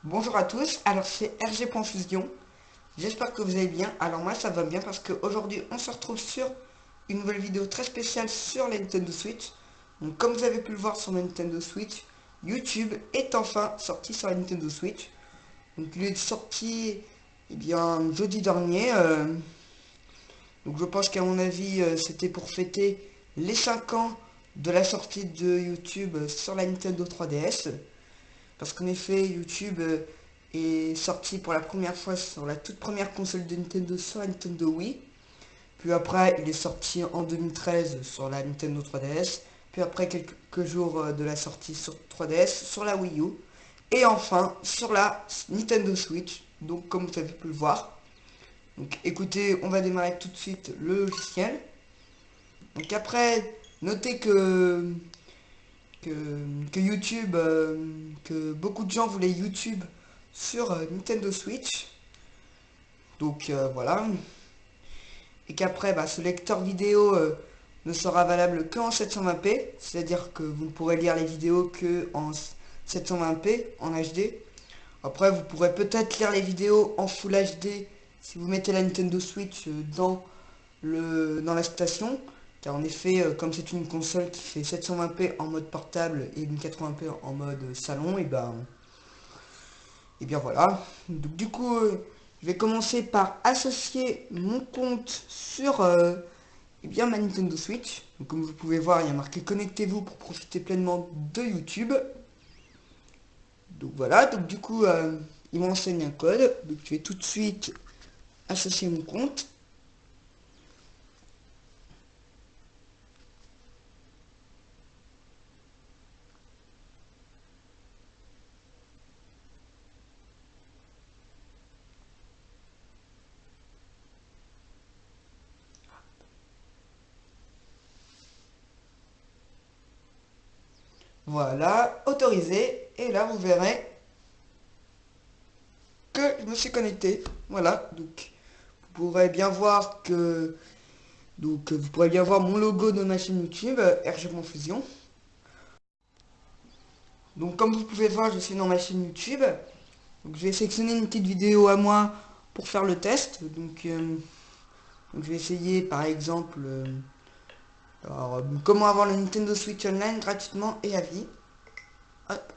Bonjour à tous, alors c'est RG.Fusion, j'espère que vous allez bien. Alors moi ça va bien parce qu'aujourd'hui on se retrouve sur une nouvelle vidéo très spéciale sur la Nintendo Switch. Donc comme vous avez pu le voir sur la Nintendo Switch, YouTube est enfin sorti sur la Nintendo Switch. Donc il est sorti jeudi dernier. Donc je pense qu'à mon avis c'était pour fêter les 5 ans de la sortie de YouTube sur la Nintendo 3DS. Parce qu'en effet, YouTube est sorti pour la première fois sur la toute première console de Nintendo, sur la Nintendo Wii. Puis après, il est sorti en 2013 sur la Nintendo 3DS. Puis après, quelques jours de la sortie sur 3DS, sur la Wii U. Et enfin, sur la Nintendo Switch. Donc, comme vous avez pu le voir. Donc, écoutez, on va démarrer tout de suite le logiciel. Donc après, notez que, que YouTube, que beaucoup de gens voulaient YouTube sur Nintendo Switch. Donc voilà. Et qu'après, ce lecteur vidéo ne sera valable qu'en 720p. C'est-à-dire que vous ne pourrez lire les vidéos que en 720p, en HD. Après, vous pourrez peut-être lire les vidéos en Full HD si vous mettez la Nintendo Switch dans la station. Car en effet, comme c'est une console qui fait 720p en mode portable et 1080p en mode salon, et bien voilà. Donc, du coup, je vais commencer par associer mon compte sur ma Nintendo Switch. Donc, comme vous pouvez voir, il y a marqué connectez-vous pour profiter pleinement de YouTube. Donc voilà, donc du coup, il m'enseigne un code. Donc je vais tout de suite associer mon compte. Voilà, autorisé. Et là, vous verrez que je me suis connecté. Voilà, donc vous pourrez bien voir que vous pourrez bien voir mon logo de ma chaîne YouTube, RG Fusion. Donc comme vous pouvez voir, je suis dans ma chaîne YouTube. Donc je vais sélectionner une petite vidéo à moi pour faire le test. Donc je vais essayer par exemple comment avoir le Nintendo Switch Online gratuitement et à vie. Hop.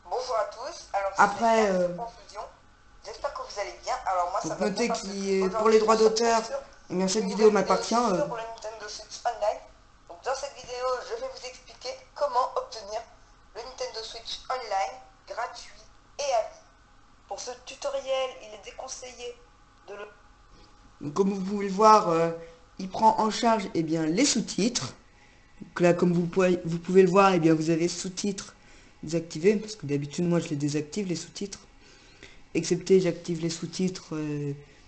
Bonjour à tous, alors après Confusion. J'espère que vous allez bien. Alors moi ça va bien parce que pour les droits d'auteur, eh bien cette vidéo m'appartient. Sur le Nintendo Switch Online. Donc dans cette vidéo, je vais vous expliquer comment obtenir le Nintendo Switch Online gratuit et à vie. Pour ce tutoriel, il est déconseillé de le... Donc, comme vous pouvez le voir, il prend en charge les sous-titres. Donc là, comme vous pouvez le voir, vous avez sous-titres désactivés, parce que d'habitude, moi, je les désactive, les sous-titres. Excepté, j'active les sous-titres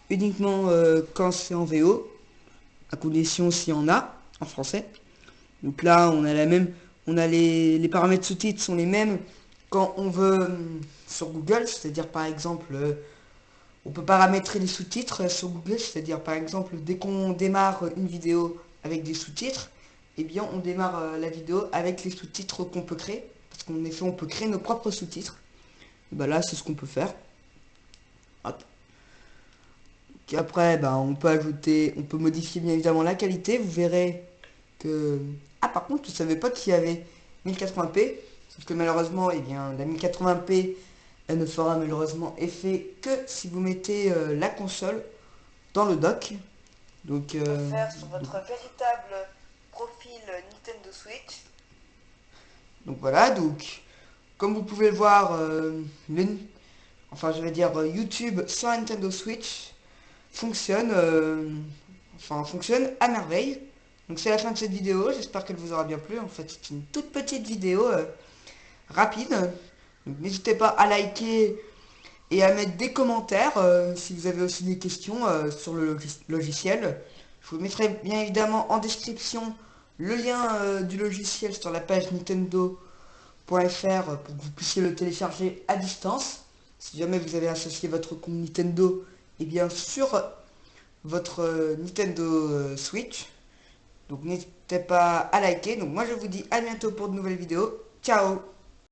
uniquement quand c'est en VO, à condition s'il y en a, en français. Donc là, on a les paramètres sous-titres sont les mêmes quand on veut sur Google, c'est-à-dire par exemple, on peut paramétrer les sous-titres sur Google, c'est-à-dire par exemple, dès qu'on démarre une vidéo avec des sous-titres, on démarre la vidéo avec les sous-titres qu'on peut créer, parce qu'en effet, on peut créer nos propres sous-titres. Et là, c'est ce qu'on peut faire. Hop. Et après, on peut ajouter, on peut modifier bien évidemment la qualité. Vous verrez que... Ah, par contre, je ne savais pas qu'il y avait 1080p. Parce que malheureusement, la 1080p, elle ne fera malheureusement effet que si vous mettez la console dans le dock. Donc, faire sur votre véritable profil Nintendo Switch. Donc voilà, donc comme vous pouvez le voir, YouTube sur Nintendo Switch fonctionne, fonctionne à merveille. Donc c'est la fin de cette vidéo, j'espère qu'elle vous aura bien plu. En fait, c'est une toute petite vidéo rapide. Donc n'hésitez pas à liker et à mettre des commentaires si vous avez aussi des questions sur le logiciel. Je vous mettrai bien évidemment en description le lien du logiciel sur la page nintendo.fr pour que vous puissiez le télécharger à distance. Si jamais vous avez associé votre compte Nintendo, sur votre Nintendo Switch. Donc n'hésitez pas à liker. Donc moi je vous dis à bientôt pour de nouvelles vidéos. Ciao!